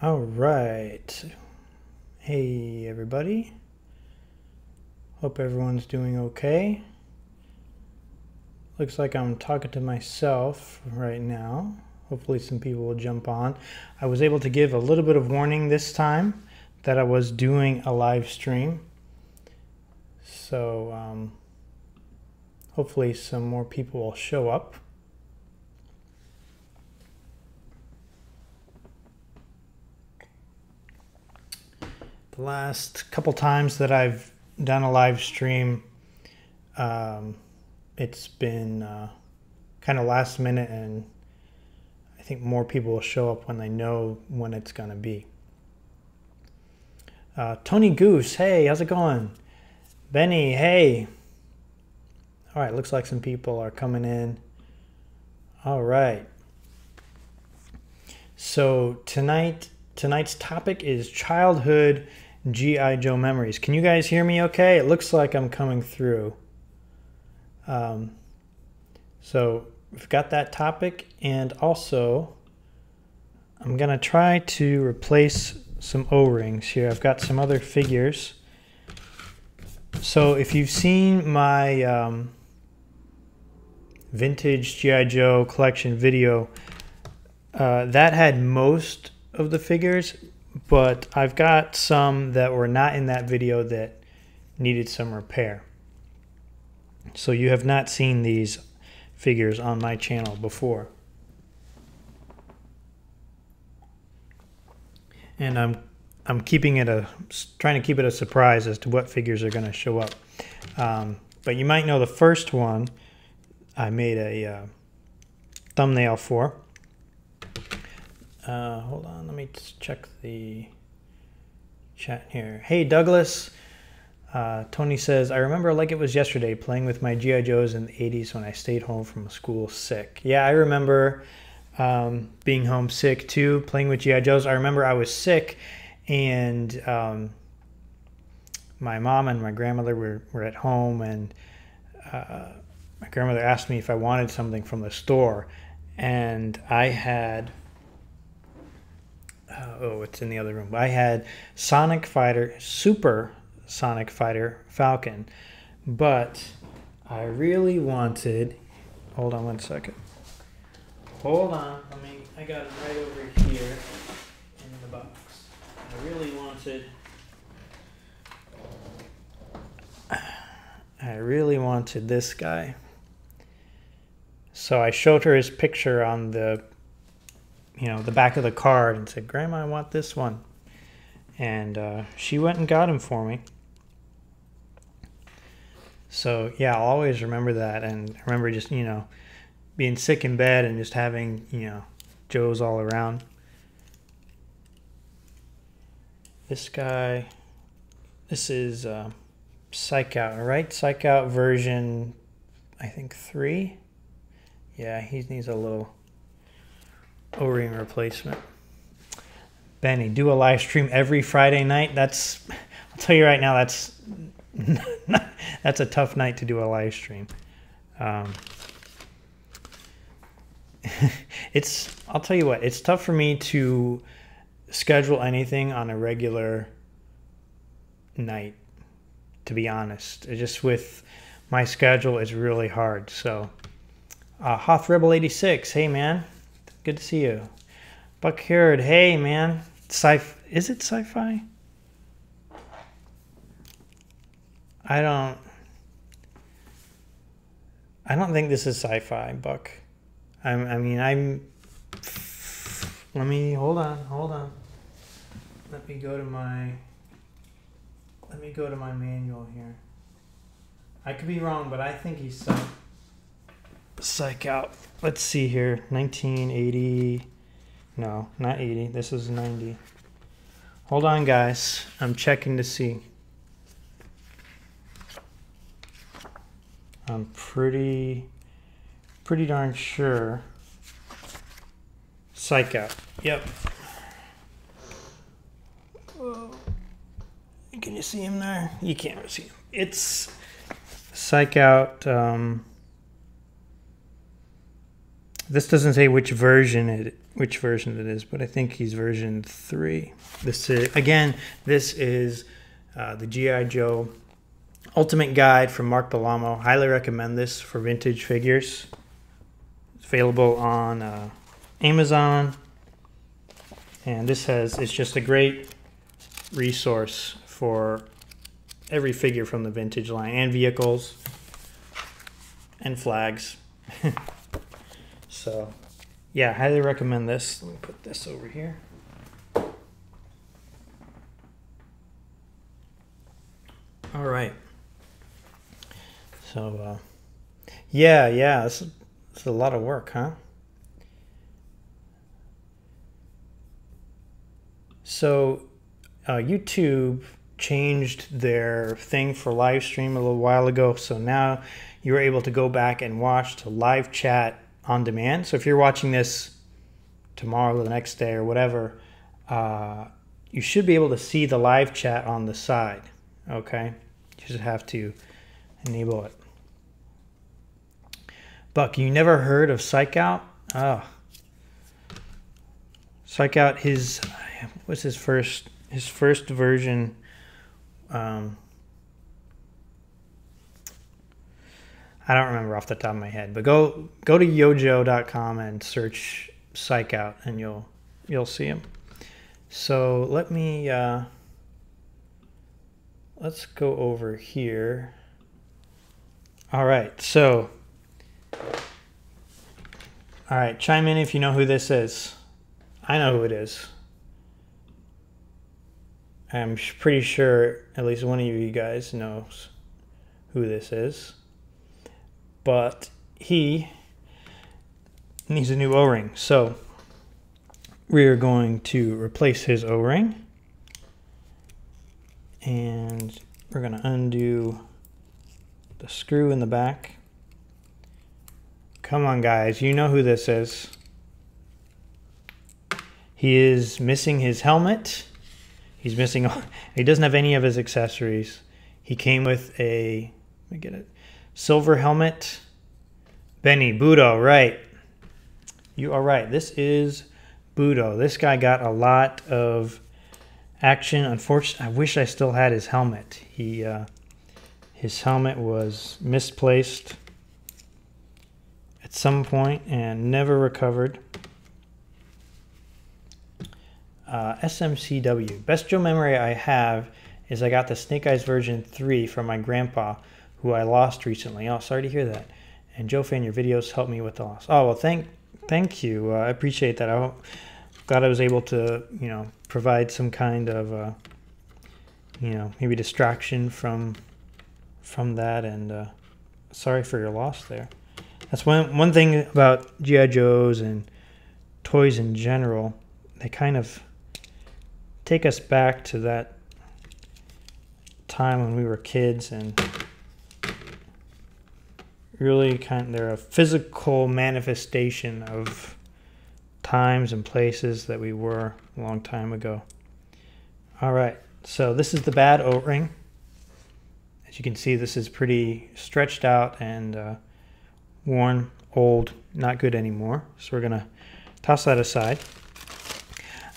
All right. Hey, everybody. Hope everyone's doing okay. Looks like I'm talking to myself right now. Hopefully some people will jump on. I was able to give a little bit of warning this time that I was doing a live stream. So hopefully some more people will show up. The last couple times that I've done a live stream, it's been kind of last minute, and I think more people will show up when they know when it's going to be. Tony Goose, hey, how's it going? Benny, hey. All right, looks like some people are coming in. All right. So tonight's topic is childhood G.I. Joe memories. Can you guys hear me okay? It looks like I'm coming through. So we've got that topic, and also I'm going to try to replace some O-rings here. I've got some other figures. So if you've seen my vintage G.I. Joe collection video, that had most of the figures, but I've got some that were not in that video that needed some repair. So you have not seen these figures on my channel before. And I'm keeping it trying to keep it a surprise as to what figures are going to show up. But you might know the first one I made a thumbnail for. Hold on, let me check the chat here. Hey, Douglas. Tony says, I remember like it was yesterday playing with my G.I. Joes in the 80s when I stayed home from school sick. Yeah, I remember being home sick too, playing with G.I. Joes. I remember I was sick, and my mom and my grandmother were at home, and my grandmother asked me if I wanted something from the store, and I had... oh, it's in the other room. I had Sonic Fighter, Super Sonic Fighter Falcon, but I really wanted... Hold on one second. Hold on. I got it right over here in the box. I really wanted this guy. So I showed her his picture on the back of the card and said, Grandma, I want this one. And she went and got him for me. So yeah, I'll always remember that. And I remember just, being sick in bed and just having, Joes all around. This guy, this is Psych Out, right? Psych Out version, I think 3. Yeah, he needs a little O-ring replacement. Benny, do a live stream every Friday night. I'll tell you right now, that's a tough night to do a live stream. I'll tell you what, it's tough for me to schedule anything on a regular night, to be honest. It's just with my schedule, it's really hard. So Hoth Rebel 86, hey man, good to see you. Buck Hurd, hey man. Is it sci-fi? I don't think this is sci-fi, Buck. Let me hold on. Let me go to my manual here. I could be wrong, but I think he's Psych Out. Let's see here. 1980. No, not 80. This is 90. Hold on, guys. I'm checking to see. I'm pretty darn sure. Psych Out. Yep. Whoa. Can you see him there? You can't see him. It's Psych Out This doesn't say which version it is, but I think he's version 3. This is the G.I. Joe Ultimate Guide from Mark Bellomo. Highly recommend this for vintage figures. It's available on Amazon, and it's just a great resource for every figure from the vintage line, and vehicles and flags. So yeah, highly recommend this. Let me put this over here. All right. So yeah, this is a lot of work, huh? So YouTube changed their thing for live stream a little while ago, so now you're able to go back and watch to live chat on demand. So if you're watching this tomorrow or the next day or whatever, you should be able to see the live chat on the side. Okay, you just have to enable it. Buck, you never heard of Psych Out? Oh, Psych Out. What's his first version? I don't remember off the top of my head, but go to yojo.com and search Psych Out, and you'll see him. So let's go over here. All right, chime in if you know who this is. I know who it is. I'm pretty sure at least one of you guys knows who this is. But he needs a new O-ring. So we are going to replace his O-ring. And we're going to undo the screw in the back. Come on, guys. You know who this is. He is missing his helmet. He doesn't have any of his accessories. He came with let me get it. Silver helmet. Benny, Budo, right. You are right. This is Budo. This guy got a lot of action. Unfortunately, I wish I still had his helmet. His helmet was misplaced at some point and never recovered. SMCW. Best Joe memory I have is I got the Snake Eyes version 3 from my grandpa, who I lost recently. Oh, sorry to hear that. And Joe fan, your videos helped me with the loss. Oh, well, thank you. I appreciate that. I'm glad I was able to, provide some kind of, maybe distraction from that. And sorry for your loss there. That's one thing about G.I. Joes and toys in general. They kind of take us back to that time when we were kids, and really they're a physical manifestation of times and places that we were a long time ago. All right, so this is the bad O-ring. As you can see, this is pretty stretched out and worn, old, not good anymore. So we're gonna toss that aside.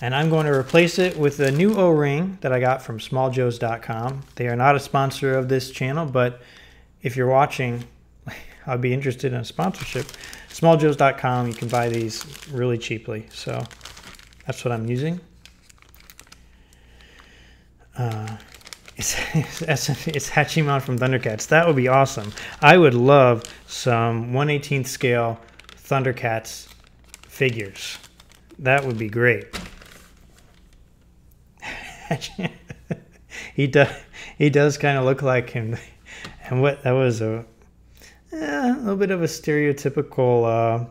And I'm going to replace it with a new O-ring that I got from smalljoes.com. They are not a sponsor of this channel, but if you're watching, I'd be interested in a sponsorship. Smalljoes.com, you can buy these really cheaply. So that's what I'm using. It's Hachiman from Thundercats. That would be awesome. I would love some 1/18 scale Thundercats figures. That would be great. He does kind of look like him, and that was a little bit of a stereotypical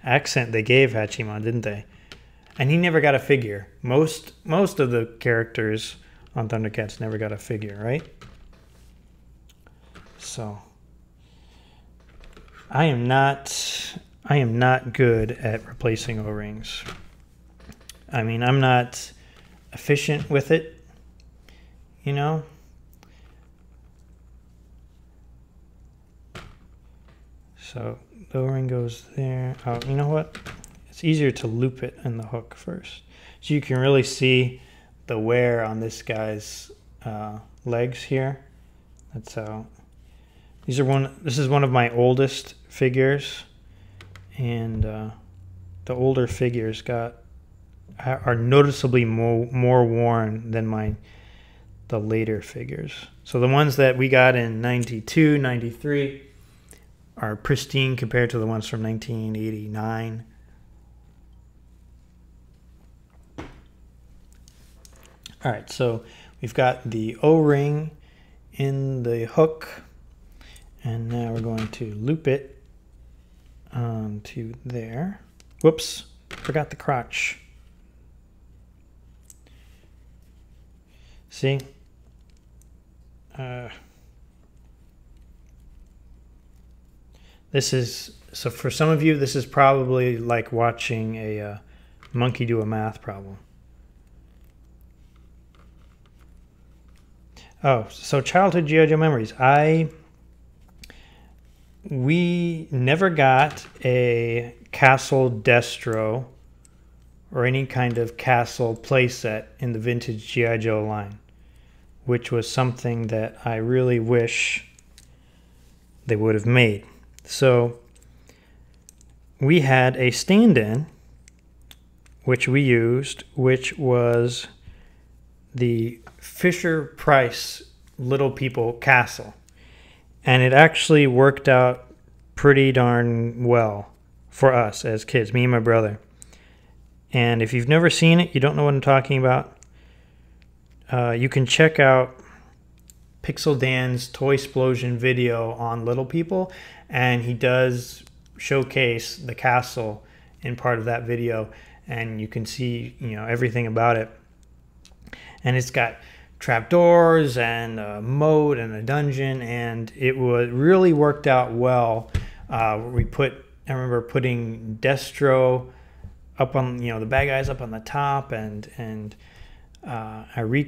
accent they gave Hachiman, didn't they? And he never got a figure. Most of the characters on Thundercats never got a figure, right? So I am not good at replacing O-rings. I mean, I'm not efficient with it, So The O-ring goes there. Oh, you know what? It's easier to loop it in the hook first. So you can really see the wear on this guy's legs here. That's how. This is one of my oldest figures, and the older figures are noticeably more worn than the later figures. So the ones that we got in 92, 93 are pristine compared to the ones from 1989. All right, so we've got the O-ring in the hook, and now we're going to loop it onto there. Whoops, forgot the crotch. See? So for some of you, this is probably like watching a monkey do a math problem. Oh, so childhood G.I. Joe memories. We never got a Castle Destro or any kind of Castle playset in the vintage G.I. Joe line, which was something that I really wish they would have made. So we had a stand-in, which we used, which was the Fisher-Price Little People Castle. And it actually worked out pretty darn well for us as kids, me and my brother. And if you've never seen it, you don't know what I'm talking about, you can check out Pixel Dan's Toy Explosion video on Little People, and he does showcase the castle in part of that video, and you can see, you know, everything about it. And it's got trapdoors and a moat and a dungeon, and it really worked out well. I remember putting Destro up on, you know, the bad guys up on the top, and we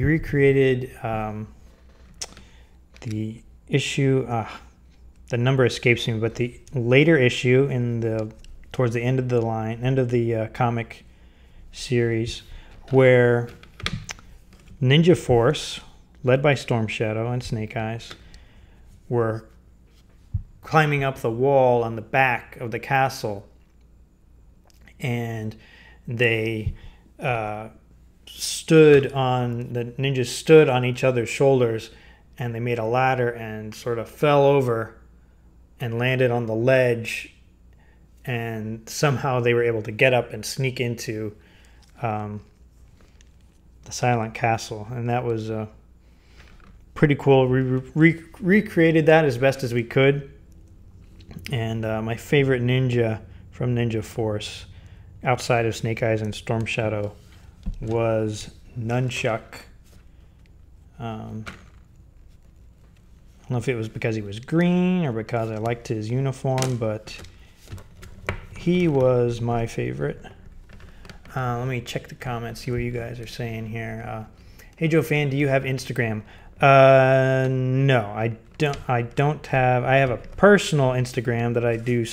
recreated the issue. The number escapes me, but the later issue towards the end of the comic series, where Ninja Force, led by Storm Shadow and Snake Eyes, were climbing up the wall on the back of the castle, and the ninjas stood on each other's shoulders, and they made a ladder and sort of fell over and landed on the ledge, and somehow they were able to get up and sneak into the Silent Castle, and that was pretty cool. We recreated that as best as we could, and my favorite ninja from Ninja Force, outside of Snake Eyes and Storm Shadow, was Nunchuck. I don't know if it was because he was green or because I liked his uniform, but he was my favorite. Let me check the comments, see what you guys are saying here. Hey Joe Fan, do you have Instagram? No, I don't have. I have a personal Instagram that I do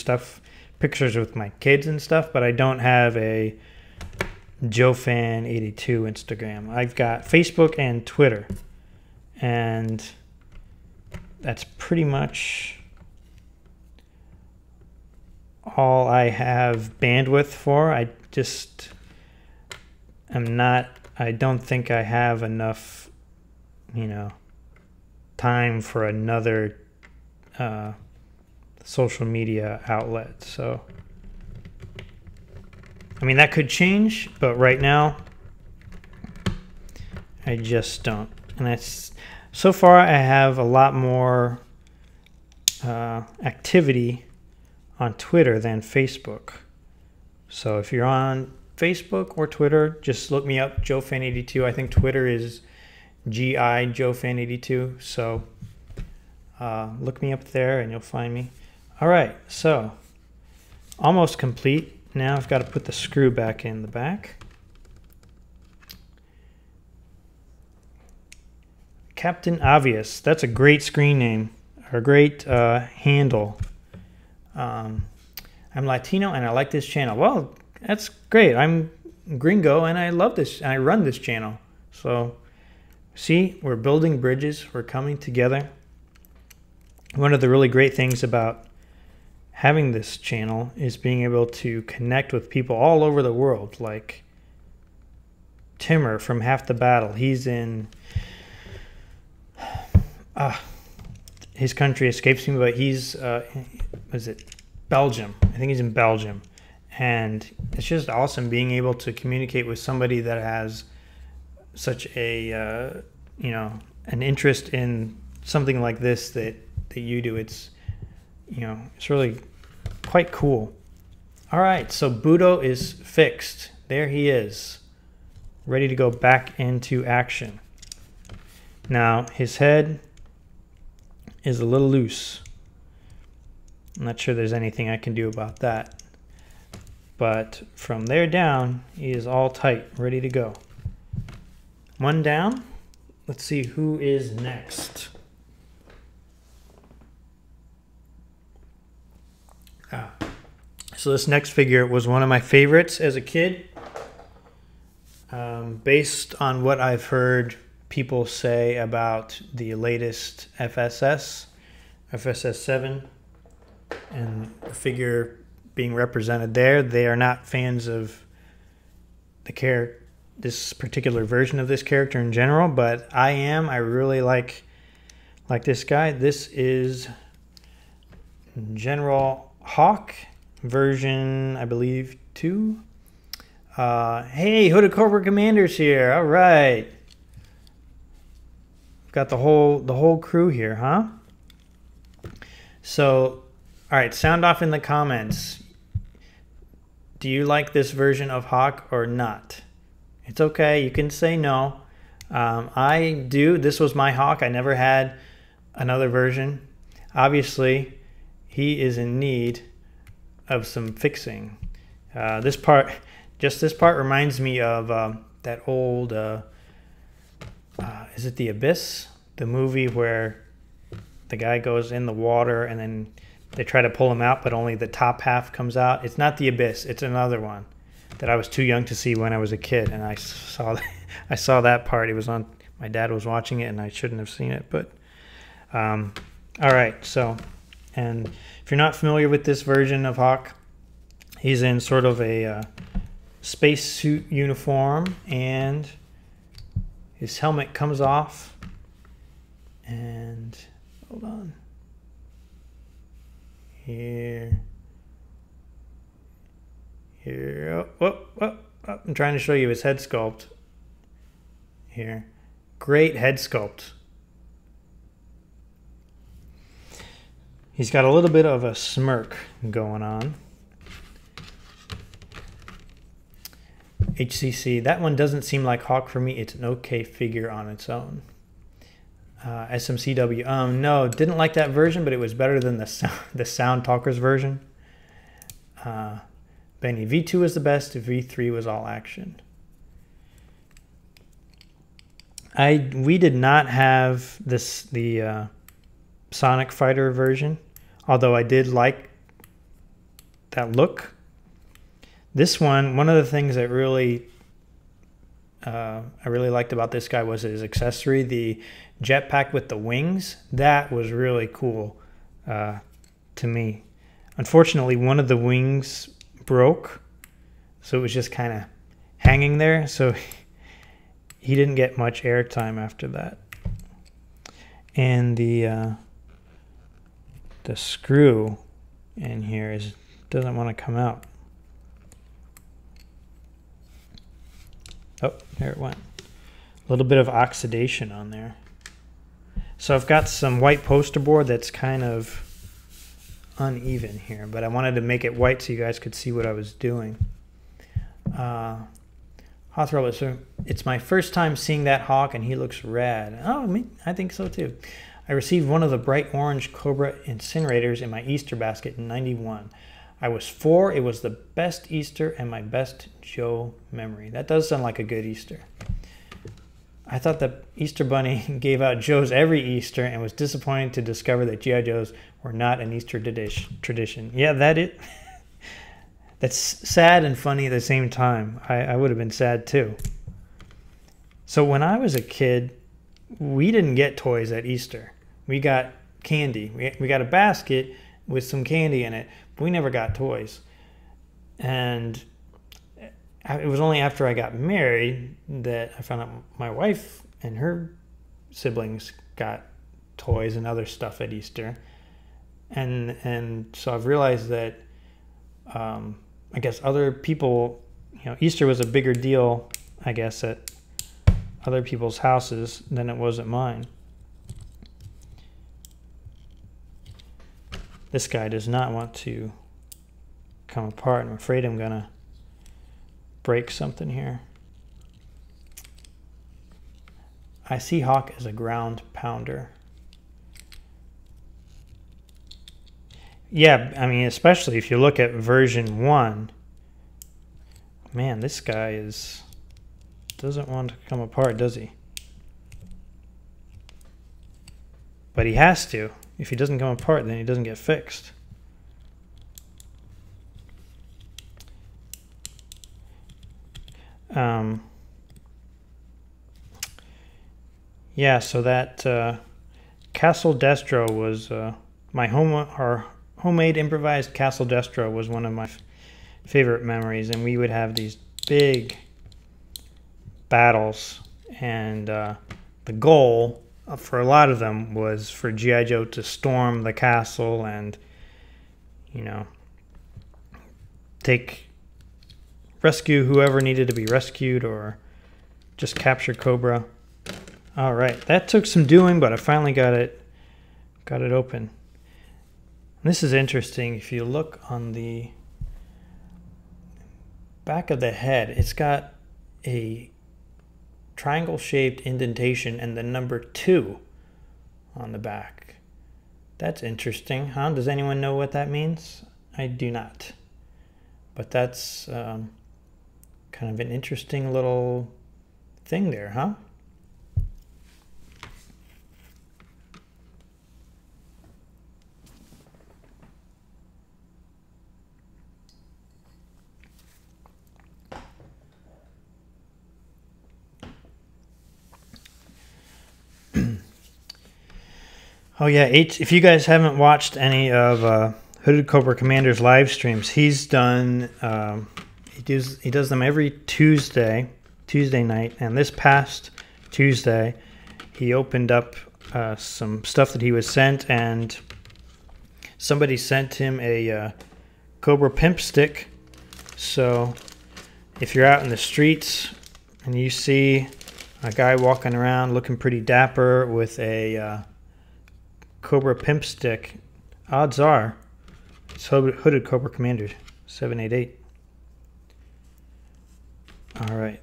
pictures with my kids and stuff, but I don't have a JoeFan82 Instagram. I've got Facebook and Twitter, and that's pretty much all I have bandwidth for. I don't think I have enough, time for another social media outlet. So, I mean, that could change, but right now, I just don't. And so far, I have a lot more activity on Twitter than Facebook. So if you're on Facebook or Twitter, just look me up, JoeFan82. I think Twitter is GI JoeFan82. So look me up there and you'll find me. All right, so almost complete. Now I've got to put the screw back in the back. Captain Obvious. That's a great screen name, or a great handle. I'm Latino and I like this channel. Well, that's great. I'm gringo and I love this. I run this channel. So see, we're building bridges. We're coming together. One of the really great things about having this channel is being able to connect with people all over the world, like Timmer from Half the Battle. He's in his country escapes me, but he's was it Belgium? I think he's in Belgium, and it's just awesome being able to communicate with somebody that has such a you know, an interest in something like this that you do. It's, you know, it's really quite cool. All right, so Budo is fixed. There he is, ready to go back into action. Now his head is a little loose. I'm not sure there's anything I can do about that. But from there down, he is all tight, ready to go. One down. Let's see who is next. So this next figure was one of my favorites as a kid. Based on what I've heard people say about the latest FSS 7, and the figure being represented there, they are not fans of the this particular version of this character in general, but I am. I really like this guy. This is General Hawk version, I believe, 2. Hey, Hooded Cobra Commander's here. All right. Got the whole crew here, huh? So, all right, sound off in the comments. Do you like this version of Hawk or not? It's okay. You can say no. I do. This was my Hawk. I never had another version. Obviously, he is in need of some fixing. This part reminds me of that old, is it The Abyss? The movie where the guy goes in the water and then they try to pull him out, but only the top half comes out. It's not The Abyss. It's another one that I was too young to see when I was a kid, and I saw that part. It was on. My dad was watching it, and I shouldn't have seen it. But all right. So, and if you're not familiar with this version of Hawk, he's in sort of a space suit uniform, and his helmet comes off. And hold on. Here. Oh, I'm trying to show you his head sculpt. Here. Great head sculpt. He's got a little bit of a smirk going on. HCC, that one doesn't seem like Hawk for me. It's an okay figure on its own. SMCW, no, didn't like that version, but it was better than the Sound Talkers version. Benny, V2 was the best, V3 was all action. We did not have the Sonic Fighter version, although I did like that look. This one of the things that really I really liked about this guy was his accessory, the jetpack with the wings. That was really cool to me. Unfortunately, one of the wings broke, so it was just kind of hanging there, so he didn't get much airtime after that. And the screw in here doesn't want to come out. Oh, there it went. A little bit of oxidation on there. So I've got some white poster board that's kind of uneven here, but I wanted to make it white so you guys could see what I was doing. Hawthrow, so it's my first time seeing that Hawk, and he looks rad. Oh, I think so too. I received one of the bright orange Cobra incinerators in my Easter basket in '91. I was 4. It was the best Easter and my best Joe memory. That does sound like a good Easter. I thought the Easter Bunny gave out Joes every Easter and was disappointed to discover that G.I. Joes were not an Easter tradition. Yeah, that's sad and funny at the same time. I would have been sad too. So when I was a kid, we didn't get toys at Easter. We got candy. We got a basket with some candy in it, but we never got toys. And it was only after I got married that I found out my wife and her siblings got toys and other stuff at Easter. And so I've realized that I guess other people, Easter was a bigger deal, I guess, at other people's houses than it was at mine. This guy does not want to come apart. I'm afraid I'm gonna break something here. I see Hawk as a ground pounder. Yeah, I mean, especially if you look at version 1. Man, this guy doesn't want to come apart, does he? But he has to. If he doesn't come apart, then he doesn't get fixed. Yeah, so that Castle Destro was my homemade improvised Castle Destro was one of my favorite memories, and we would have these big battles, and the goal for a lot of them was for G.I. Joe to storm the castle and, rescue whoever needed to be rescued or just capture Cobra. All right, that took some doing, but I finally got it open. And this is interesting. If you look on the back of the head, it's got a triangle-shaped indentation and the number 2 on the back. That's interesting, huh? Does anyone know what that means? I do not. But that's kind of an interesting little thing there, huh? Oh yeah, if you guys haven't watched any of Hooded Cobra Commander's live streams, he's done he does them every Tuesday night, and this past Tuesday he opened up some stuff that he was sent, and somebody sent him a Cobra Pimp Stick. So if you're out in the streets and you see a guy walking around looking pretty dapper with a Cobra Pimp Stick, odds are it's Hooded Cobra Commander 788. All right.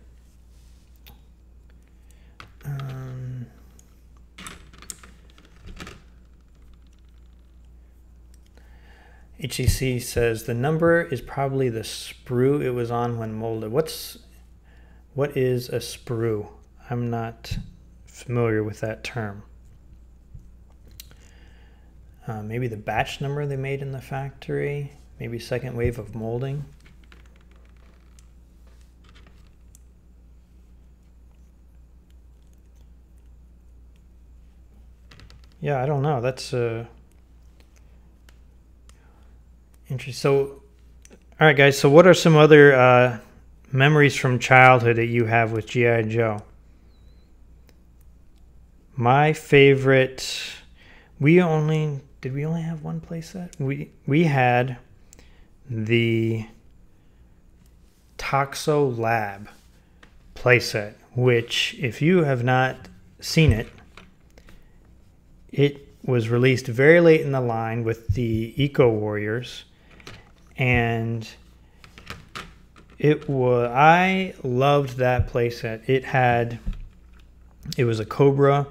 HEC says the number is probably the sprue it was on when molded. What is a sprue? I'm not familiar with that term. Maybe the batch number they made in the factory. Maybe second wave of molding. Yeah, I don't know. That's interesting. So, all right, guys. So, what are some other memories from childhood that you have with G.I. Joe? My favorite. Did we only have one playset? We had the Toxo Lab playset, which, if you have not seen it, it was released very late in the line with the Eco Warriors, and I loved that playset. It was a Cobra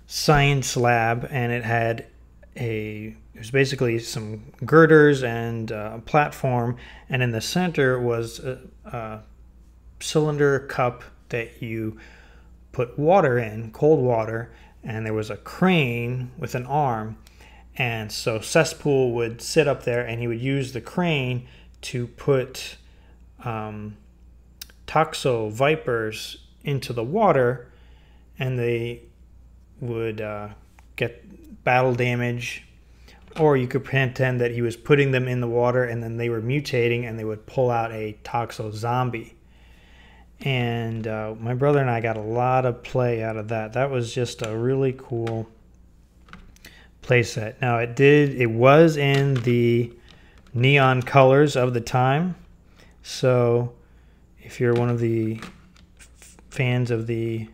science lab, and it was basically some girders and a platform, and in the center was a cylinder cup that you put water in, cold water, and there was a crane with an arm. And so Cesspool would sit up there and he would use the crane to put Toxo vipers into the water, and they would get battle damage. Or you could pretend that he was putting them in the water and then they were mutating and they would pull out a Toxo zombie. And my brother and I got a lot of play out of that. That was just a really cool playset. Now it was in the neon colors of the time. So if you're one of the fans of the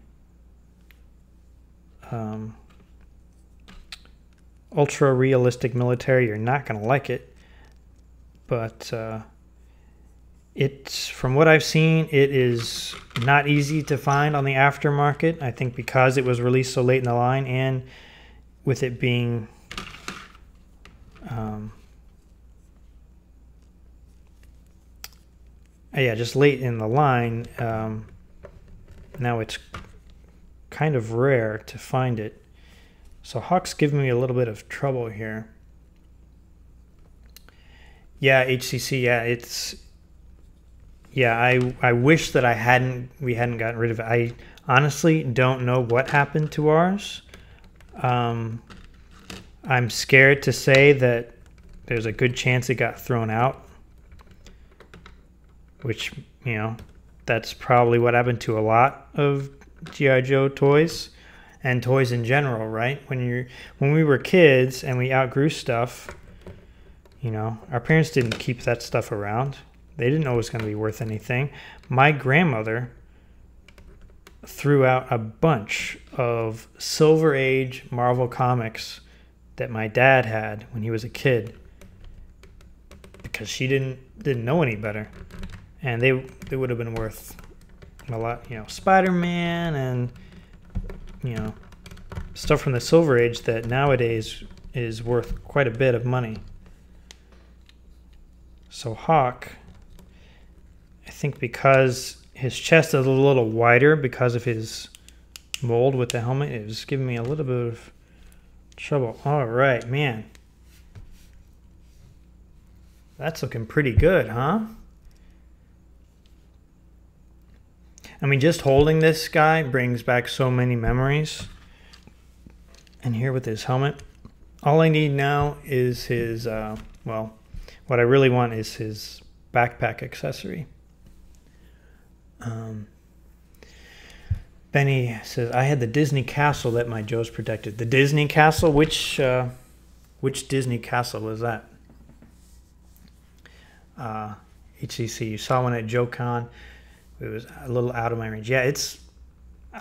ultra realistic military, you're not going to like it. But it's, from what I've seen, it is not easy to find on the aftermarket. I think because it was released so late in the line, and with it being just late in the line, now it's kind of rare to find it. So Hawk's giving me a little bit of trouble here. Yeah, HCC, I wish that we hadn't gotten rid of it. I honestly don't know what happened to ours. I'm scared to say that there's a good chance it got thrown out, which, that's probably what happened to a lot of G.I. Joe toys and toys in general, right? When we were kids and we outgrew stuff, our parents didn't keep that stuff around. They didn't know it was going to be worth anything. My grandmother threw out a bunch of Silver Age Marvel comics that my dad had when he was a kid because she didn't know any better, and they would have been worth a lot. Spider-Man and stuff from the Silver Age that nowadays is worth quite a bit of money. So Hawk, I think because his chest is a little wider because of his mold with the helmet, it was giving me a little bit of trouble. All right, man. That's looking pretty good, huh? I mean, just holding this guy brings back so many memories. And here with his helmet, all I need now is his, what I really want is his backpack accessory. Benny says, I had the Disney castle that my Joes protected. The Disney castle? Which Disney castle was that? HCC, you saw one at JoeCon. It was a little out of my range. Yeah,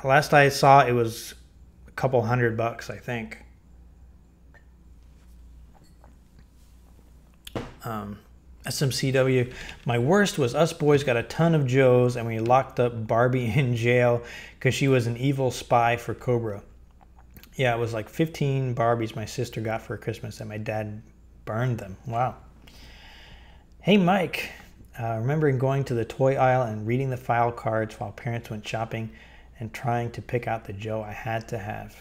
last I saw, it was a couple $100, I think. SMCW, my worst was us boys got a ton of Joes and we locked up Barbie in jail because she was an evil spy for Cobra. Yeah, it was like 15 Barbies my sister got for Christmas and my dad burned them. Wow. Hey Mike, remembering going to the toy aisle and reading the file cards while parents went shopping and trying to pick out the Joe I had to have.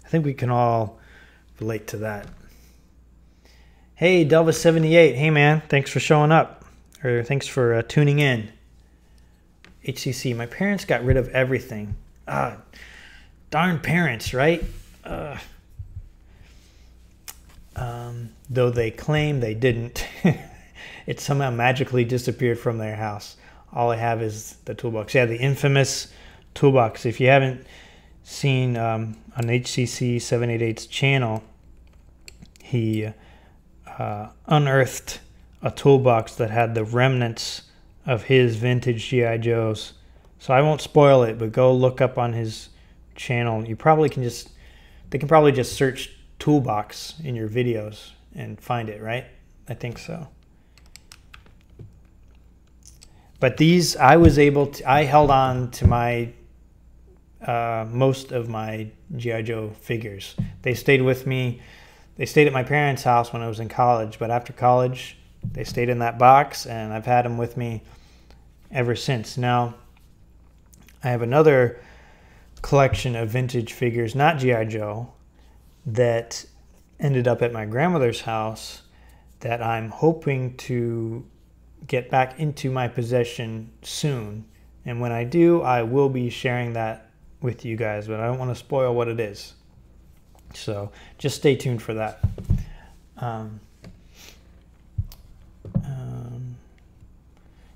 I think we can all relate to that. Hey, Delva78. Hey, man. Thanks for showing up. Or thanks for tuning in. HCC. My parents got rid of everything. Darn parents, right? Though they claim they didn't. It somehow magically disappeared from their house. All I have is the toolbox. Yeah, the infamous toolbox. If you haven't seen on HCC 788's channel, he unearthed a toolbox that had the remnants of his vintage G.I. Joes. So I won't spoil it, but go look up on his channel. You probably can they can probably just search toolbox in your videos and find it, right? I think so. But these, I held on to my, most of my G.I. Joe figures. They stayed with me. They stayed at my parents' house when I was in college, but after college, they stayed in that box, and I've had them with me ever since. Now, I have another collection of vintage figures, not G.I. Joe, that ended up at my grandmother's house that I'm hoping to get back into my possession soon. And when I do, I will be sharing that with you guys, but I don't want to spoil what it is. So just stay tuned for that.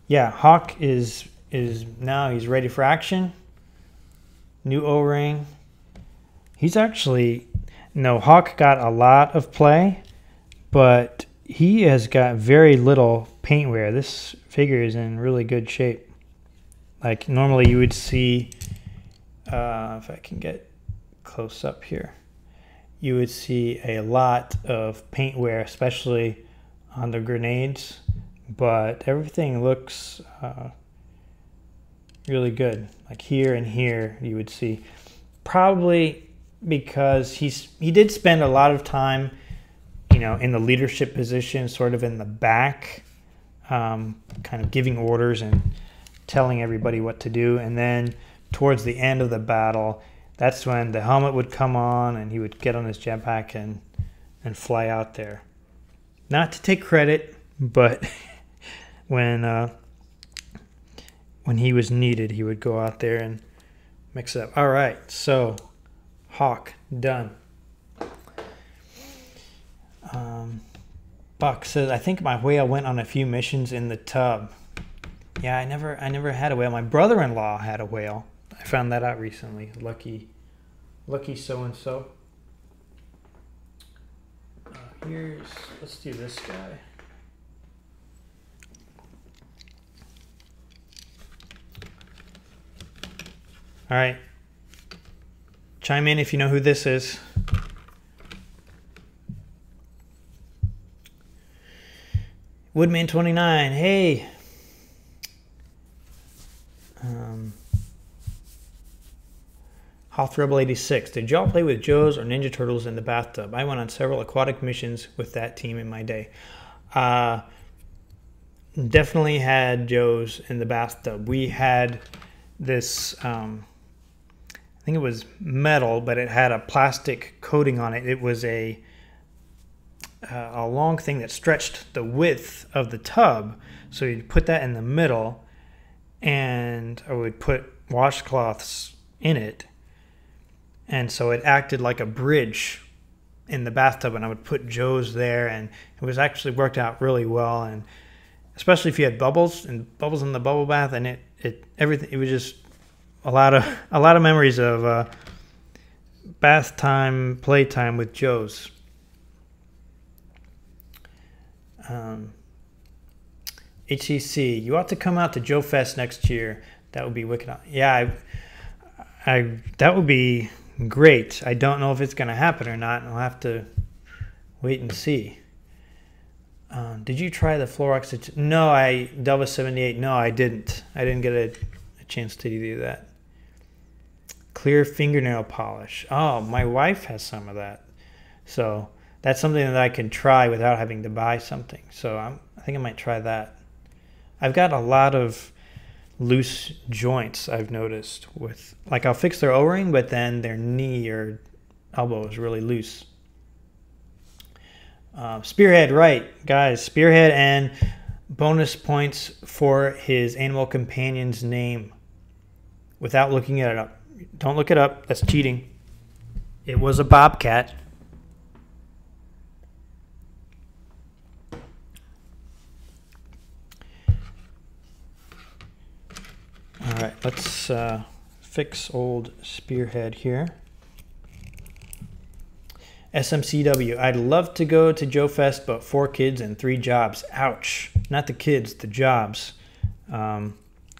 Yeah, Hawk is now, he's ready for action. New O-ring. He's actually, no, Hawk got a lot of play, but he has got very little paint wear. This figure is in really good shape. Like normally you would see, if I can get close up here, you would see a lot of paint wear, especially on the grenades, but everything looks really good. Like here and here you would see, probably because he did spend a lot of time, you know, in the leadership position, sort of in the back, kind of giving orders and telling everybody what to do. And then towards the end of the battle, that's when the helmet would come on and he would get on his jetpack and fly out there. Not to take credit, but when he was needed, he would go out there and mix it up. All right, so Hawk done. Buck says, I think my whale went on a few missions in the tub. Yeah, I never had a whale. My brother-in-law had a whale. I found that out recently. Lucky so-and-so. Let's do this guy. All right. Chime in if you know who this is. Woodman 29, hey. Hoth Rebel 86, did y'all play with Joes or Ninja Turtles in the bathtub? I went on several aquatic missions with that team in my day. Definitely had Joes in the bathtub. We had this, I think it was metal, but it had a plastic coating on it. It was a long thing that stretched the width of the tub. So you'd put that in the middle, and I would put washcloths in it. And so it acted like a bridge in the bathtub, and I would put Joe's there, and it was actually worked out really well. And especially if you had bubbles in the bubble bath, and it was just a lot of memories of bath time, playtime with Joe's. HCC, you ought to come out to Joe Fest next year. That would be wicked. Yeah, that would be great. I don't know if it's going to happen or not. I'll have to wait and see. Did you try the Florox? No, Delva 78. No, I didn't. I didn't get a chance to do that. Clear fingernail polish. Oh, my wife has some of that. So that's something that I can try without having to buy something. So I think I might try that. I've got a lot of loose joints, I've noticed, with, like, I'll fix their O-ring, but then their knee or elbow is really loose. Spearhead, right, guys, Spearhead, and bonus points for his animal companion's name without looking it up. Don't look it up, that's cheating. It was a bobcat. All right, let's fix old Spearhead here. SMCW, I'd love to go to Joe Fest, but 4 kids and 3 jobs. Ouch. Not the kids, the jobs.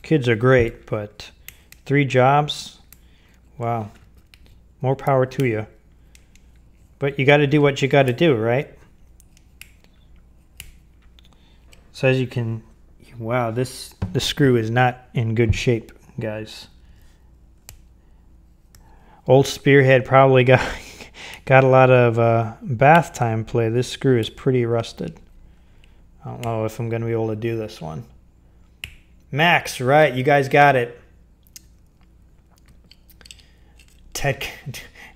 Kids are great, but 3 jobs? Wow. More power to you. But you got to do what you got to do, right? So as you can... Wow, this screw is not in good shape, guys. Old Spearhead probably got a lot of bath time play. This screw is pretty rusted. I don't know if I'm going to be able to do this one. Max, right, you guys got it. Ted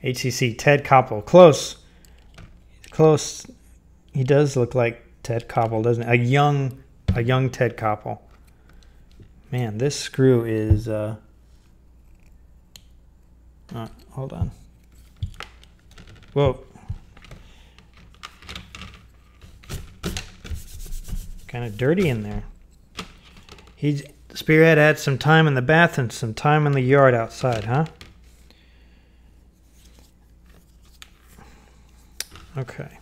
HCC Ted Koppel. Close. Close. He does look like Ted Koppel, doesn't he? A young Ted Koppel. Man, this screw is hold on. Whoa. Kind of dirty in there. Spearhead had some time in the bath and some time in the yard outside, huh? Okay.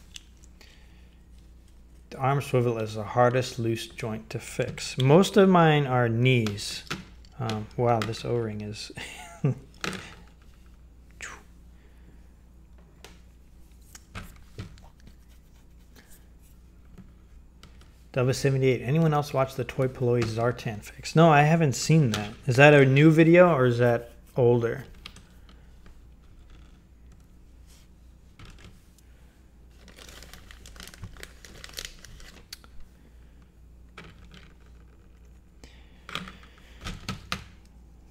The arm swivel is the hardest loose joint to fix. Most of mine are knees. Wow, this O-ring is... Dubba78. Anyone else watch the Toy Polloi Zartan fix? No, I haven't seen that. Is that a new video or is that older?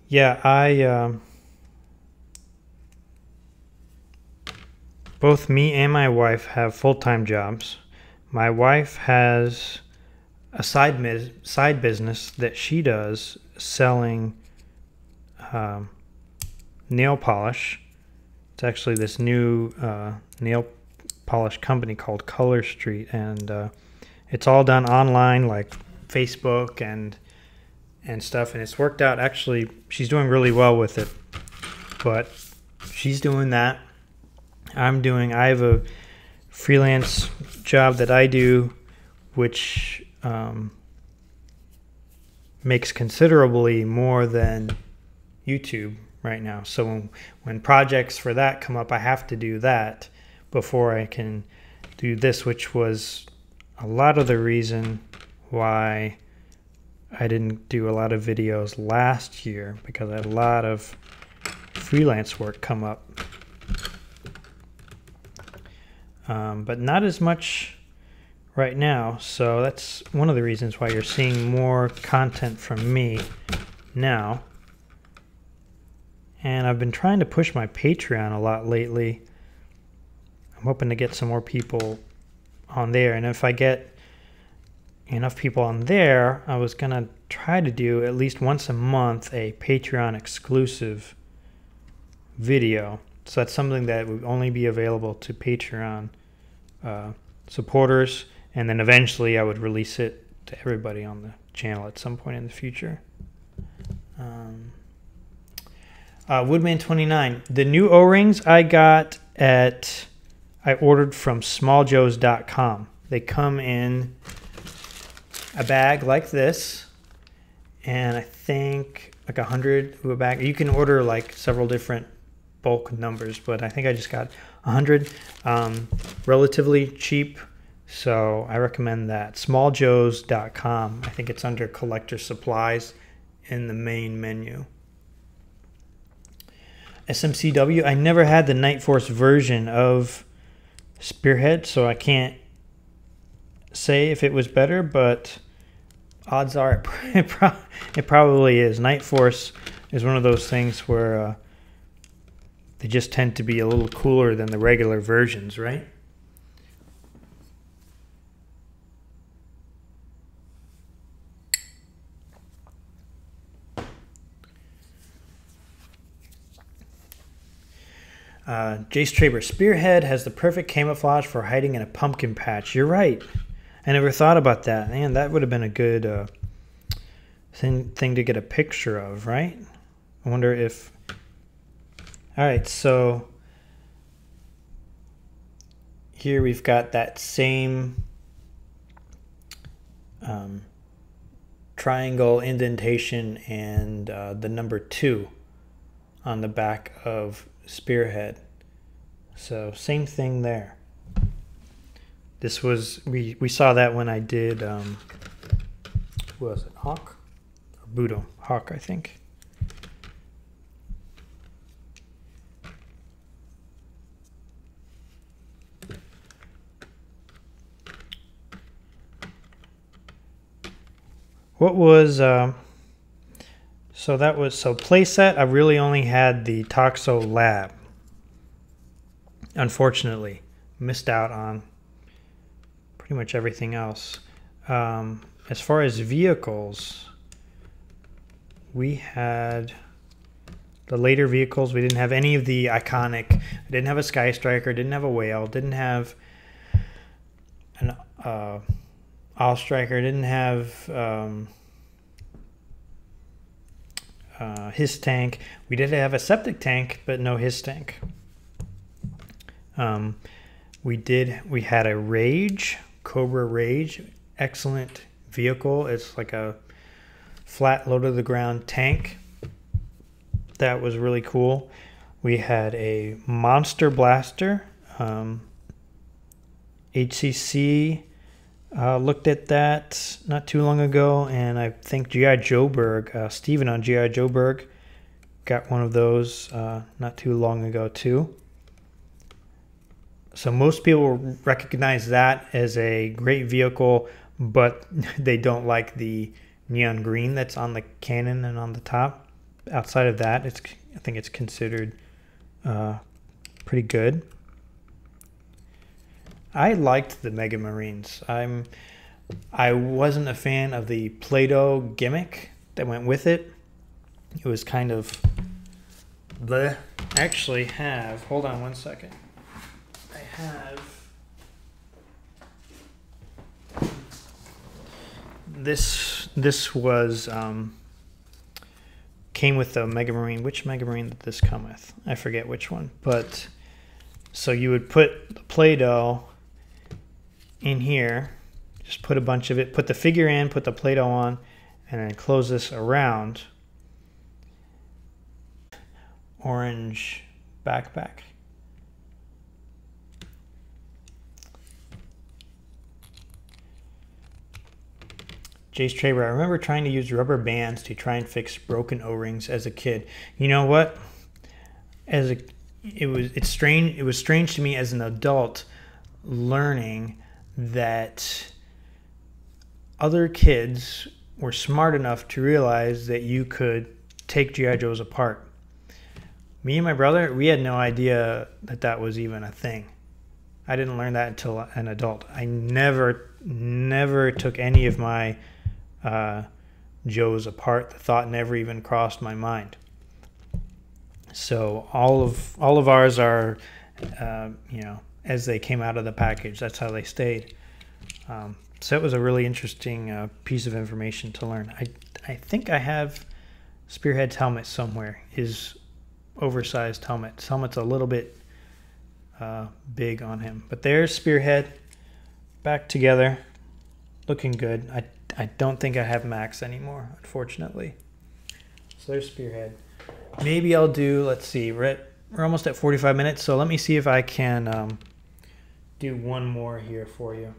Yeah, both me and my wife have full-time jobs. My wife has a side business that she does selling nail polish. It's actually this new nail polish company called Color Street, and it's all done online, like Facebook and stuff, and it's worked out. Actually, she's doing really well with it, but she's doing that. I have a freelance job that I do, which makes considerably more than YouTube right now. So when projects for that come up, I have to do that before I can do this, which was a lot of the reason why I didn't do a lot of videos last year, because I had a lot of freelance work come up. But not as much right now, so that's one of the reasons why you're seeing more content from me now. And I've been trying to push my Patreon a lot lately. I'm hoping to get some more people on there, and if I get enough people on there, I was gonna try to do at least once a month a Patreon exclusive video. So that's something that would only be available to Patreon supporters, and then eventually I would release it to everybody on the channel at some point in the future. Woodman29, the new O-rings I ordered from smalljoes.com. They come in a bag like this, and I think like 100 of a bag. You can order like several different bulk numbers, but I think I just got 100. Relatively cheap, so I recommend that. Smalljoes.com. I think it's under collector supplies in the main menu. SMCW, I never had the Night Force version of Spearhead, so I can't say if it was better, but odds are it probably is. Night Force is one of those things where they just tend to be a little cooler than the regular versions, right? Jace Traber, Spearhead has the perfect camouflage for hiding in a pumpkin patch. You're right. I never thought about that. Man, that would have been a good thing to get a picture of, right? I wonder if... All right, so here we've got that same triangle indentation and the number 2 on the back of Spearhead. So same thing there. This was, we saw that when I did, who was it, Hawk? Or Budo? Hawk, I think. What was, so that was, so playset, I really only had the Toxo Lab. unfortunately, missed out on pretty much everything else. As far as vehicles, we had the later vehicles. We didn't have any of the iconic. I didn't have a Sky Striker, didn't have a Whale, didn't have an All Striker, didn't have his tank. We did have a septic tank, but no his tank. We had a Rage, Cobra Rage, excellent vehicle. It's like a flat, low to the ground tank. That was really cool. We had a Monster Blaster. HCC looked at that not too long ago, and I think G.I. Joeberg, Steven on G.I. Joeberg, got one of those not too long ago too. So most people recognize that as a great vehicle, but they don't like the neon green that's on the cannon and on the top. Outside of that, I think it's considered pretty good. I liked the Mega Marines. I wasn't a fan of the Play-Doh gimmick that went with it. It was kind of bleh. I actually have, hold on one second. I have this was came with the Mega Marine. Which Mega Marine did this come with? I forget which one. But so you would put the Play-Doh in here, just put a bunch of it, put the figure in, put the Play-Doh on, and then close this around. Orange backpack. Jace Traber, I remember trying to use rubber bands to try and fix broken O-rings as a kid. You know what? It was strange to me as an adult learning that other kids were smart enough to realize that you could take G.I. Joes apart. Me and my brother, we had no idea that that was even a thing. I didn't learn that until an adult. I never took any of my Joes apart. The thought never even crossed my mind. So all of ours are, you know, as they came out of the package. That's how they stayed. So it was a really interesting piece of information to learn. I think I have Spearhead's helmet somewhere. His oversized helmet. His helmet's a little bit big on him. But there's Spearhead back together, looking good. I don't think I have Max anymore, unfortunately. So there's Spearhead. Maybe I'll do, let's see, we're almost at 45 minutes, so let me see if I can do one more here for you.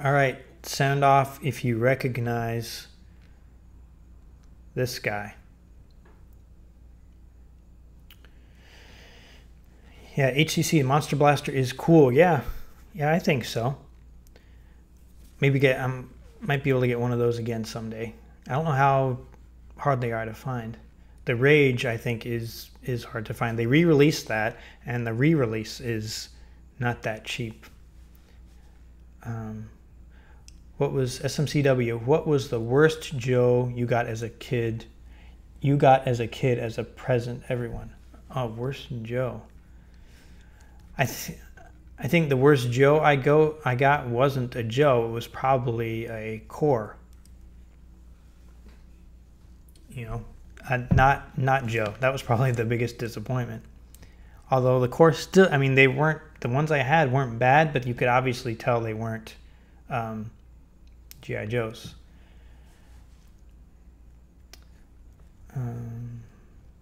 All right, sound off if you recognize this guy. Yeah, HCC Monster Blaster is cool. Yeah, I think so. Maybe might be able to get one of those again someday. I don't know how hard they are to find. The Rage, I think, is hard to find. They re-released that, and the re-release is not that cheap. What was SMCW? What was the worst Joe you got as a kid? You got as a kid as a present, everyone. Oh, worst Joe. I think the worst Joe I got wasn't a Joe. It was probably a Core. You know, not Joe. That was probably the biggest disappointment. Although the Core still, I mean, they weren't, the ones I had weren't bad, but you could obviously tell they weren't G.I. Joes.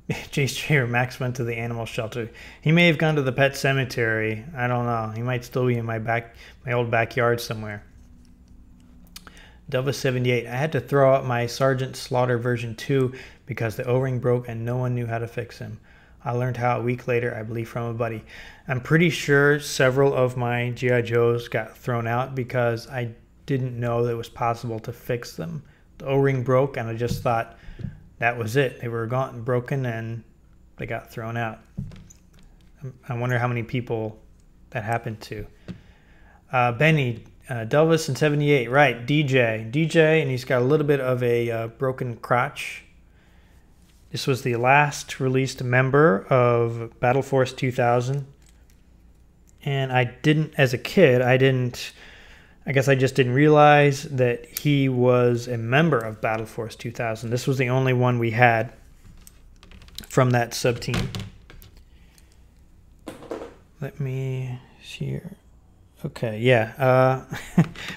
Jace Trader, Max went to the animal shelter. He may have gone to the pet cemetery. I don't know. He might still be in my old backyard somewhere. Dova78, I had to throw out my Sergeant Slaughter version 2 because the O-ring broke and no one knew how to fix him. I learned how a week later, I believe from a buddy. I'm pretty sure several of my G.I. Joes got thrown out because I didn't know that it was possible to fix them. The O-ring broke and I just thought that was it. They were gone, broken, and they got thrown out. I wonder how many people that happened to. Benny, Delvis in 78, right, DJ, and he's got a little bit of a broken crotch. This was the last released member of Battle Force 2000. And I didn't, as a kid, I guess I just didn't realize that he was a member of Battle Force 2000. This was the only one we had from that sub-team. Let me see here. Okay, yeah.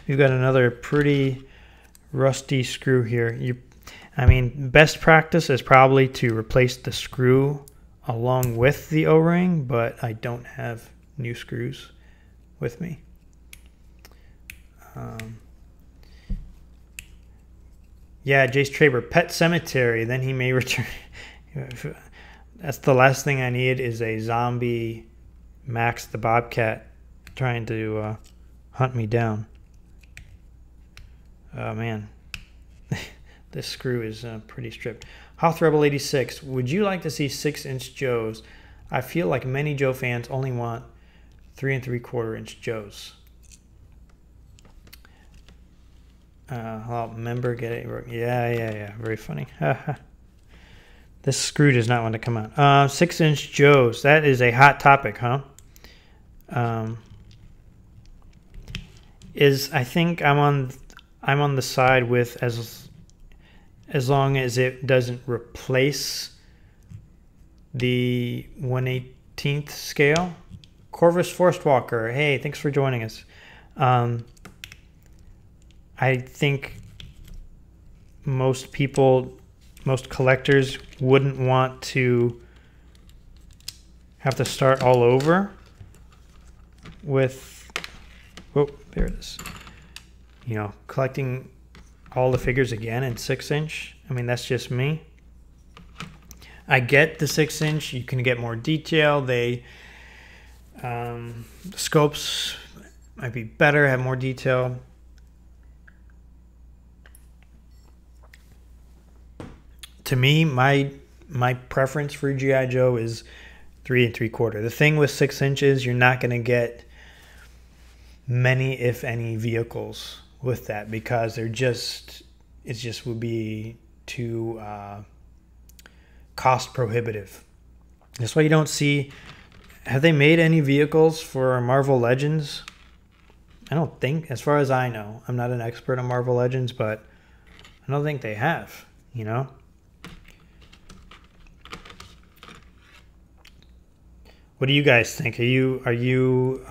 We've got another pretty rusty screw here. Best practice is probably to replace the screw along with the O-ring, but I don't have new screws with me. Yeah, Jace Traber, Pet Cemetery, then he may return. That's the last thing I need is a zombie Max the Bobcat trying to hunt me down. Oh man, this screw is pretty stripped. Hoth Rebel 86, would you like to see 6-inch Joes? I feel like many Joe fans only want 3 3/4-inch Joes. Member get it? Yeah. Very funny. This screw does not want to come out. 6-inch Joes. That is a hot topic, huh? I think I'm on the side with as long as it doesn't replace the 1/18th scale. Corvus Forest Walker, hey, thanks for joining us. I think most collectors wouldn't want to have to start all over with, oh, there it is. Collecting all the figures again in 6-inch. That's just me. I get the 6-inch. You can get more detail. The scopes might be better, have more detail. To me, my preference for G.I. Joe is 3 3/4. The thing with 6 inches, you're not going to get many, if any, vehicles with that because it just would be too cost prohibitive. That's why you don't see. Have they made any vehicles for Marvel Legends? I don't think, as far as I know. I'm not an expert on Marvel Legends, but I don't think they have, What do you guys think? Are you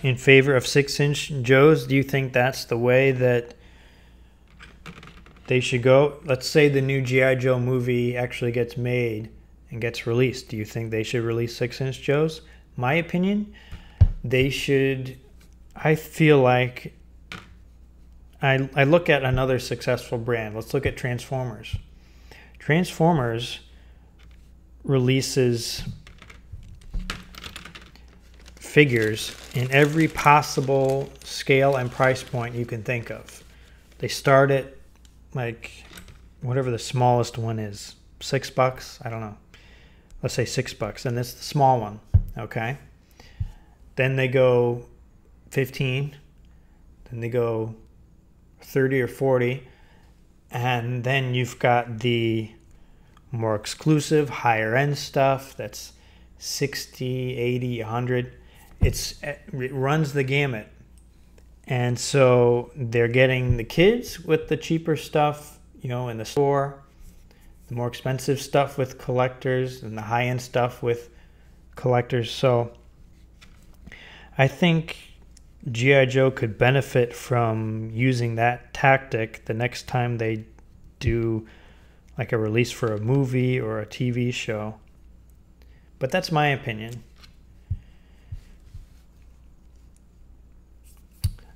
in favor of 6-inch Joes? Do you think that's the way that they should go? Let's say the new G.I. Joe movie actually gets made and gets released. Do you think they should release 6-inch Joes? My opinion, they should. I feel like I look at another successful brand. Let's look at Transformers. Transformers releases figures in every possible scale and price point you can think of. They start at like whatever the smallest one is, $6. I don't know. Let's say $6, and that's the small one. Okay. Then they go 15. Then they go 30 or 40, and then you've got the more exclusive, higher end stuff that's 60, 80, 100. It runs the gamut. And so they're getting the kids with the cheaper stuff, in the store, the more expensive stuff with collectors, and the high-end stuff with collectors. So I think G.I. Joe could benefit from using that tactic the next time they do like a release for a movie or a TV show. But that's my opinion.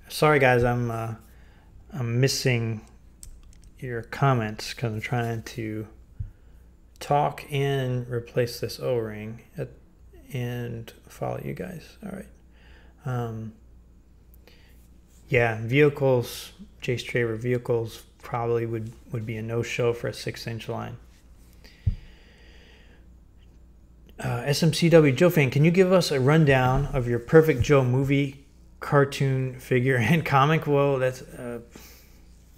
Sorry guys, I'm missing your comments because I'm trying to talk and replace this O-ring and follow you guys. All right. Yeah, vehicles, Jace Traver vehicles probably would be a no-show for a 6-inch line. SMCW Joe fan, can you give us a rundown of your Perfect Joe movie, cartoon figure, and comic? Well, that's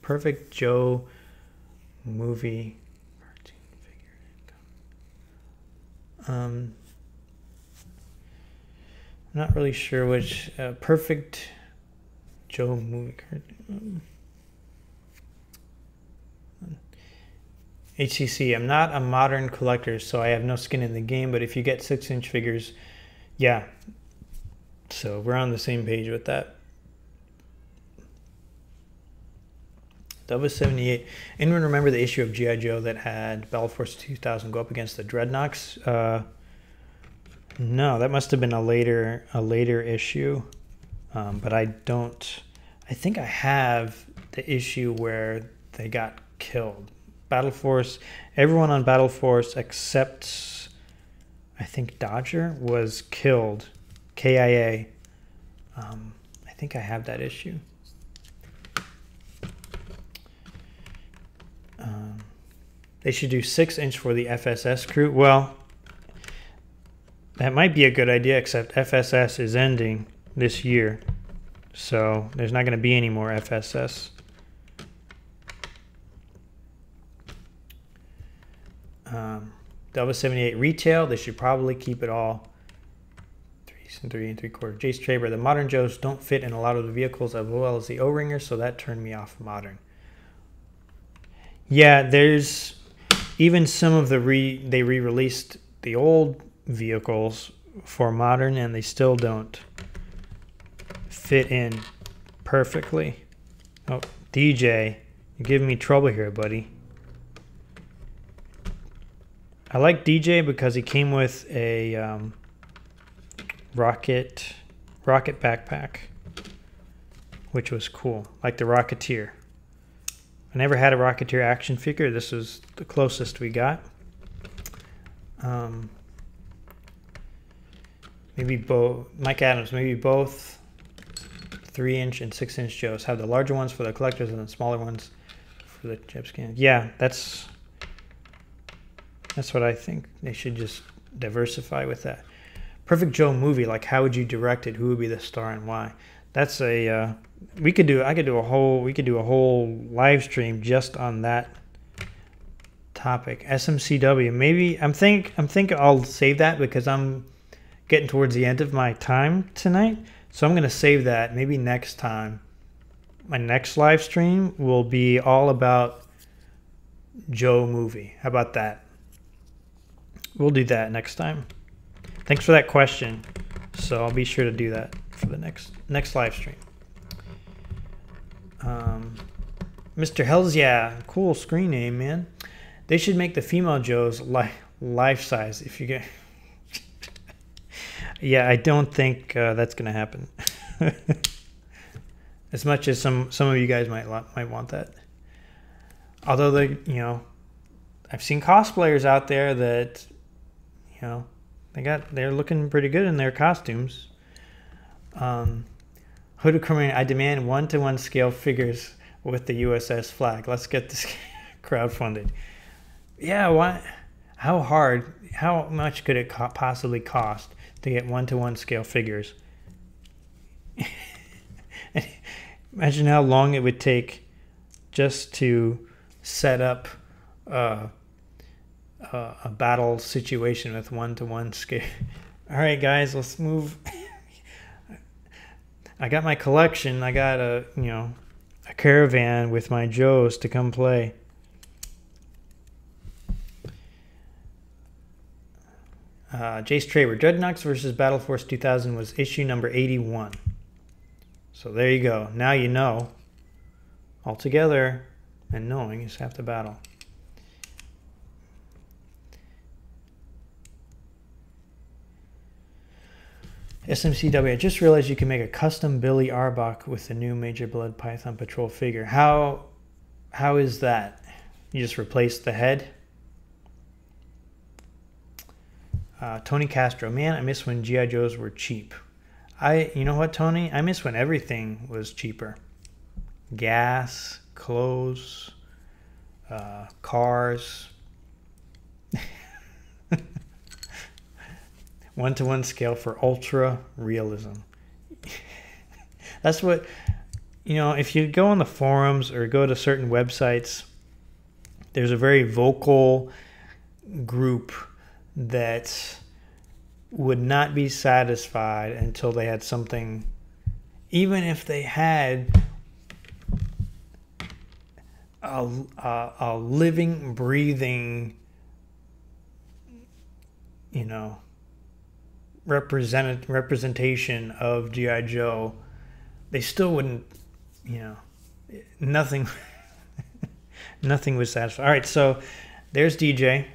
Perfect Joe movie, cartoon figure, and comic. I'm not really sure which Perfect Joe movie cartoon. HCC, I'm not a modern collector, so I have no skin in the game, but if you get 6-inch figures, yeah. So we're on the same page with that. Dova 78. Anyone remember the issue of G.I. Joe that had Battle Force 2000 go up against the Dreadnoks? No, that must have been a later issue. But I think I have the issue where they got killed. Battle Force, everyone on Battle Force except I think Dodger was killed. KIA. I think I have that issue. They should do 6-inch for the FSS crew. Well, that might be a good idea, except FSS is ending this year. So there's not going to be any more FSS. Delva 78 retail, they should probably keep it all 3 3/4. Jace Traber, the modern Joes don't fit in a lot of the vehicles as well as the O-ringers, so that turned me off modern. Yeah, there's even some of the they re-released the old vehicles for modern and they still don't fit in perfectly. Oh, DJ, you're giving me trouble here, buddy. I like DJ because he came with a rocket backpack, which was cool, like the Rocketeer. I never had a Rocketeer action figure. This was the closest we got. Maybe both, Mike Adams, maybe both 3-inch and 6-inch Joes. Have the larger ones for the collectors and the smaller ones for the chip scan. Yeah, that's what I think. They should just diversify with that. Perfect Joe movie, like how would you direct it? Who would be the star and why? That's a I could do a whole live stream just on that topic. SMCW, maybe I'm think I'll save that because I'm getting towards the end of my time tonight. So I'm going to save that. Maybe next time. My next live stream will be all about Joe movie. How about that? We'll do that next time. Thanks for that question. So I'll be sure to do that for the next live stream. Mr. Hells, yeah, cool screen name, man. They should make the female Joes life size. If you get, yeah, I don't think that's gonna happen. As much as some of you guys might want that. Although I've seen cosplayers out there that, they're looking pretty good in their costumes. Hoodoo Crematorium, I demand 1-to-1 scale figures with the USS flag. Let's get this crowdfunded. Yeah, what? How much could it possibly cost to get 1-to-1 scale figures? Imagine how long it would take just to set up a battle situation with 1-to-1 scale. All right, guys, let's move. I got my collection. I got a caravan with my Joes to come play. Jace Traber, Dreadnoks versus Battle Force 2000 was issue number 81. So there you go. Now you know. All together and knowing is half the battle. SMCW, I just realized you can make a custom Billy Arbok with the new Major Blood Python Patrol figure. How is that? You just replace the head? Tony Castro, man, I miss when G.I. Joes were cheap. You know what, Tony? I miss when everything was cheaper. Gas, clothes, cars. 1-to-1 scale for ultra realism. That's what, you know, if you go on the forums or go to certain websites, there's a very vocal group that would not be satisfied until they had something, even if they had a living, breathing, you know, representation of G.I. Joe, they still wouldn't, you know, nothing nothing was satisfied. All right, so there's DJ.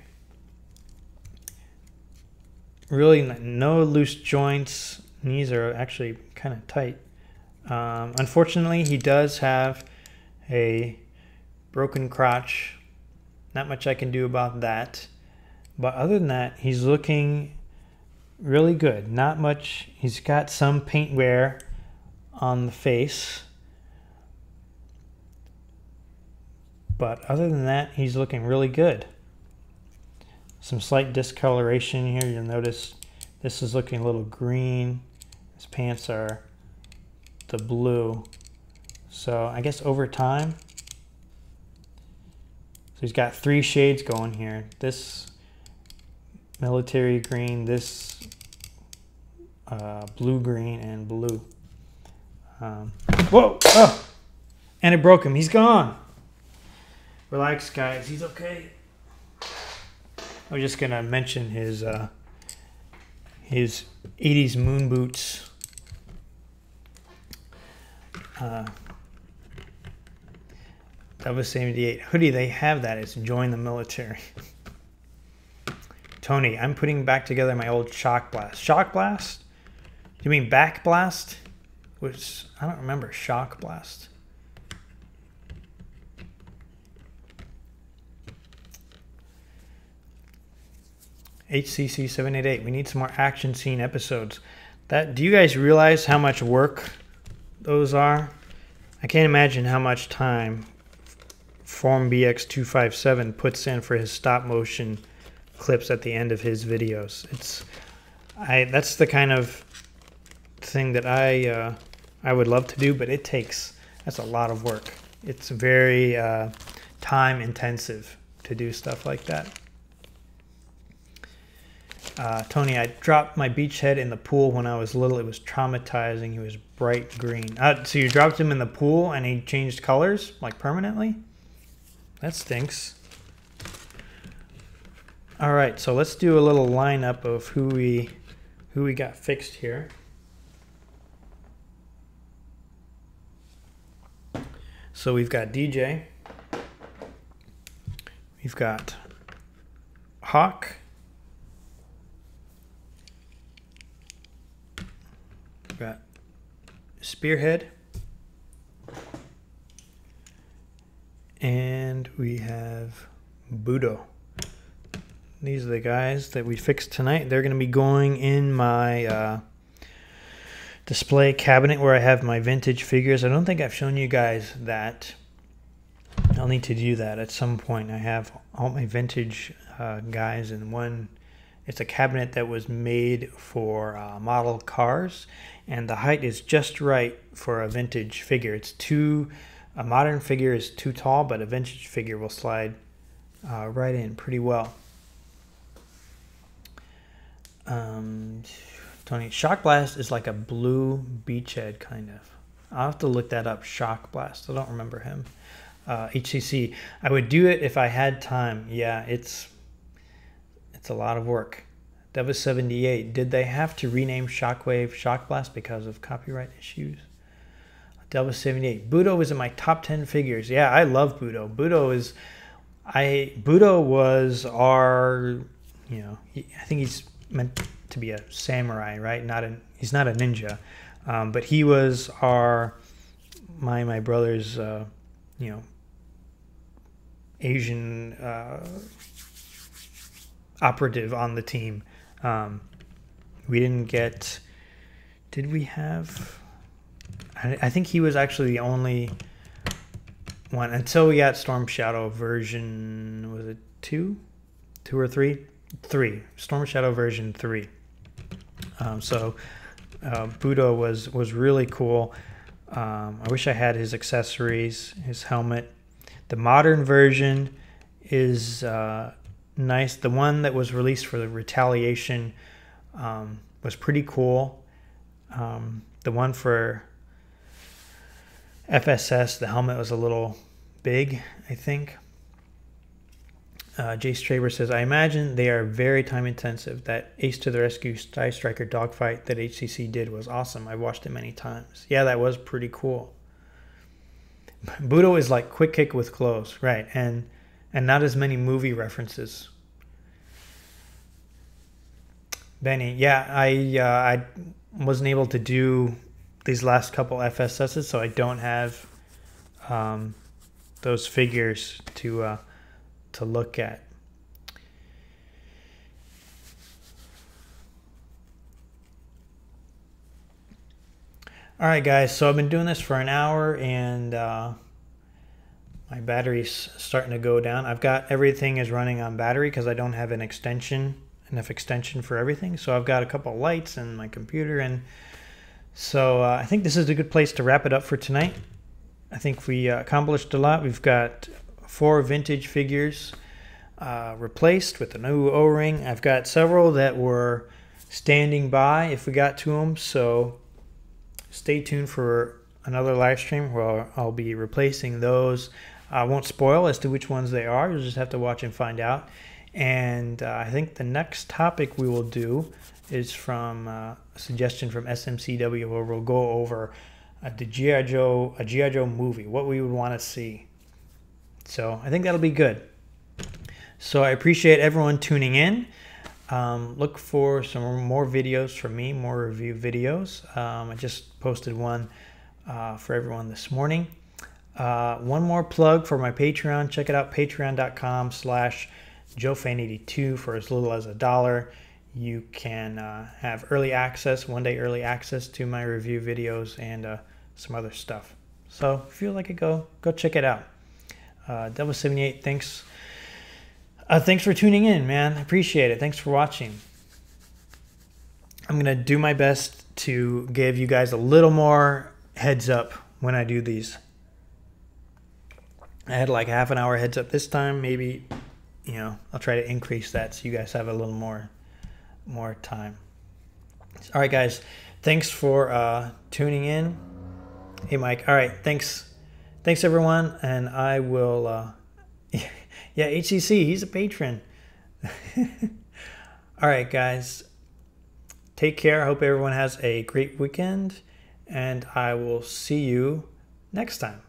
Really no loose joints. Knees are actually kind of tight. Unfortunately, he does have a broken crotch. Not much I can do about that. But other than that, he's looking really good. Not much. He's got some paint wear on the face. But other than that, he's looking really good. Some slight discoloration here. You'll notice this is looking a little green. His pants are the blue. So I guess over time, so he's got 3 shades going here. This military green, this blue green, and blue. Whoa! Oh! And it broke him. He's gone. Relax, guys. He's okay. I was just gonna mention his 80s moon boots. That was 78 hoodie. They have that. It's join the military. Tony, I'm putting back together my old Shock Blast. Shock Blast? You mean Back Blast? Which I don't remember. Shock Blast. HCC 788. We need some more action scene episodes. Do you guys realize how much work those are? I can't imagine how much time Form BX257 puts in for his stop motion clips at the end of his videos. That's the kind of thing that I would love to do, but that's a lot of work. It's very time intensive to do stuff like that. Tony, I dropped my beach head in the pool when I was little. It was traumatizing. He was bright green. So you dropped him in the pool and he changed colors, like permanently? That stinks. All right, so let's do a little lineup of who we got fixed here. So we've got DJ. We've got Hawk. We've got Spearhead. And we have Budo. These are the guys that we fixed tonight. They're going to be going in my display cabinet where I have my vintage figures. I don't think I've shown you guys that. I'll need to do that at some point. I have all my vintage guys in one. It's a cabinet that was made for model cars, and the height is just right for a vintage figure. A modern figure is too tall, but a vintage figure will slide right in pretty well. Tony, Shock Blast is like a blue beachhead, kind of. I'll have to look that up. Shock Blast. I don't remember him. HCC. I would do it if I had time. Yeah, it's a lot of work. Deva 78. Did they have to rename Shockwave Shock Blast because of copyright issues? Deva 78. Budo was in my top 10 figures. Yeah, I love Budo. Budo was our, I think he's meant to be a samurai, right? He's not a ninja, but he was my brother's, Asian operative on the team. We didn't get. Did we have? I think he was actually the only one until we got Storm Shadow version. Was it 2 or 3? 3. Storm Shadow version 3. Budo was really cool. I wish I had his accessories, his helmet. The modern version is nice. The one that was released for the Retaliation was pretty cool. The one for FSS, the helmet was a little big, I think. Jace Traber says, I imagine they are very time intensive. That Ace to the Rescue Sky Striker dogfight that HCC did was awesome. I've watched it many times. Yeah, that was pretty cool. Budo is like quick kick with clothes, right? And not as many movie references. Benny, yeah, I wasn't able to do these last couple FSSs, so I don't have those figures to look at. All right, guys, so I've been doing this for an hour, and my battery's starting to go down. I've got everything is running on battery because I don't have enough extension for everything. So I've got a couple of lights and my computer, and so I think this is a good place to wrap it up for tonight. I think we accomplished a lot. We've got 4 vintage figures replaced with a new O-ring. I've got several that were standing by if we got to them, so stay tuned for another live stream where I'll be replacing those. I won't spoil as to which ones they are. You'll just have to watch and find out. And I think the next topic we will do is from a suggestion from SMCW, where we'll go over the G.I. Joe movie, what we would want to see. So I think that'll be good. So I appreciate everyone tuning in. Look for some more videos from me, more review videos. I just posted one for everyone this morning. One more plug for my Patreon. Check it out, patreon.com/JoeFan82 for as little as $1. You can have early access, 1-day early access to my review videos and some other stuff. So if you like it, go check it out. Devil78, thanks. Thanks for tuning in, man. I appreciate it. Thanks for watching. I'm going to do my best to give you guys a little more heads up when I do these. I had like half an hour heads up this time. Maybe, I'll try to increase that so you guys have a little more time. All right, guys. Thanks for tuning in. Hey, Mike. All right. Thanks, everyone. And I will... Yeah, HCC, he's a patron. All right, guys. Take care. I hope everyone has a great weekend, and I will see you next time.